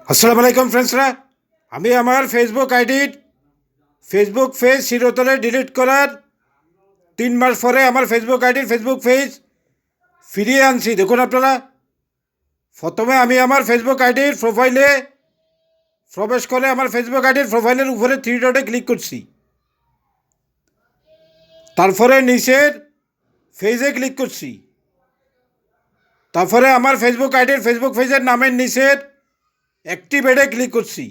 আসসালামু আলাইকুম ফ্রেন্ডসরা, আমি আমার ফেসবুক আইডির ফেসবুক পেজ চিরতরে ডিলিট করার 3 মাস পরে আমার ফেসবুক আইডির ফেসবুক পেজ ফিরিয়ে আনছি। দেখুন আপনারা, প্রথমে আমি আমার ফেসবুক আইডির প্রোফাইলে প্রবেশ করে আমার ফেসবুক আইডির প্রোফাইলের উপরে 3 ডটে ক্লিক করছি। তারপরে নিচের পেজে ক্লিক করছি। তারপরে আমার ফেসবুক আইডির ফেসবুক পেজের নামের নিচের অ্যাক্টিভেটে ক্লিক করছি।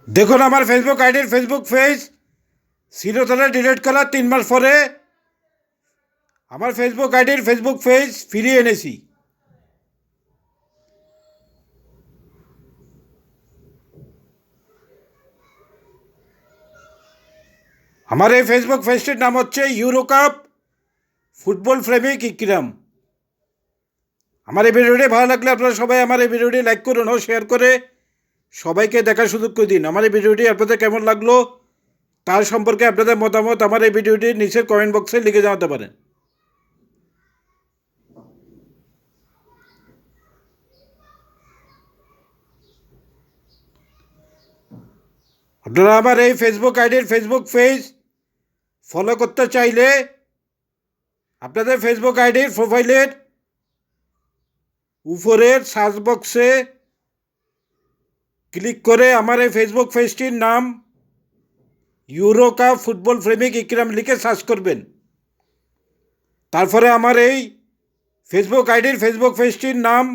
দেখুন, আমার ফেসবুক আইডির ফেসবুক পেজ চিরতরে ডিলিট করার 3 মাস পরে আমার ফেসবুক আইডির ফেসবুক পেজ ফিরিয়ে এনেছি। আমার এই ফেসবুক পেজটির নাম হচ্ছে ইউরোকাপ ফুটবল প্রেমিক ইকরাম। আমার এই ভিডিওটি ভালো লাগলে আপনারা সবাই আমার এই ভিডিওটি লাইক করুন ও শেয়ার করে সবাইকে দেখার সুযোগ করে দিন। আমার এই ভিডিওটি আপনাদের কেমন লাগলো তার সম্পর্কে আপনাদের মতামত আমার এই ভিডিওটির নিচের কমেন্ট বক্সে লিখে জানাতে পারেন। আপনারা আমার এই ফেসবুক আইডির ফেসবুক পেজ ফলো করতে চাইলে আপনাদের ফেসবুক আইডির প্রোফাইলের উপরের সার্চ বক্সে ক্লিক করে আমার এই ফেসবুক পেজটির নাম ইউরোকাপ ফুটবল প্রেমিক ইকরাম লিখে সার্চ করবেন। তারপরে আমার এই ফেসবুক আইডির ফেসবুক পেজটির নাম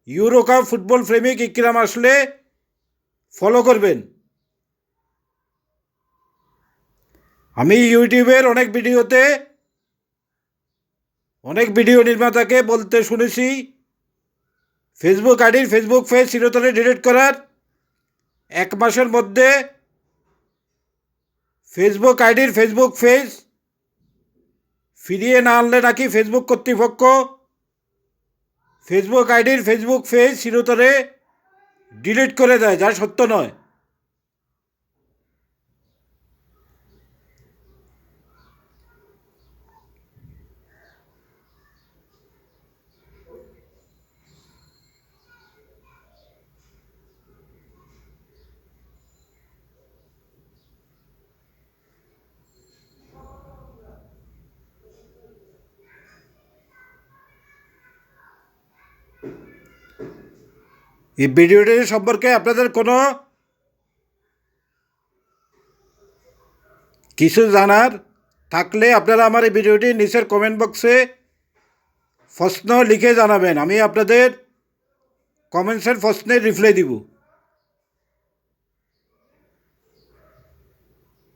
ইউরোকাপ ফুটবল প্রেমিক ইকরাম আসলে ফলো করবেন। আমি ইউটিউবের অনেক ভিডিও নির্মাতাকে বলতে শুনেছি ফেসবুক আইডির ফেসবুক পেজ চিরতরে ডিলিট করার 1 মাসের মধ্যে ফেসবুক আইডির ফেসবুক পেজ ফিরিয়ে না আনলে নাকি ফেসবুক কর্তৃপক্ষ ফেসবুক আইডির ফেসবুক পেজ চিরতরে ডিলিট করে দেয়, যা সত্য নয়। এই ভিডিওটি সম্পর্কে আপনাদের কোনো কিছু জানার থাকলে আপনারা আমার এই ভিডিওটি নিচের কমেন্ট বক্সে প্রশ্ন লিখে জানাবেন। আমি আপনাদের কমেন্টসের প্রশ্নের রিপ্লাই দিব।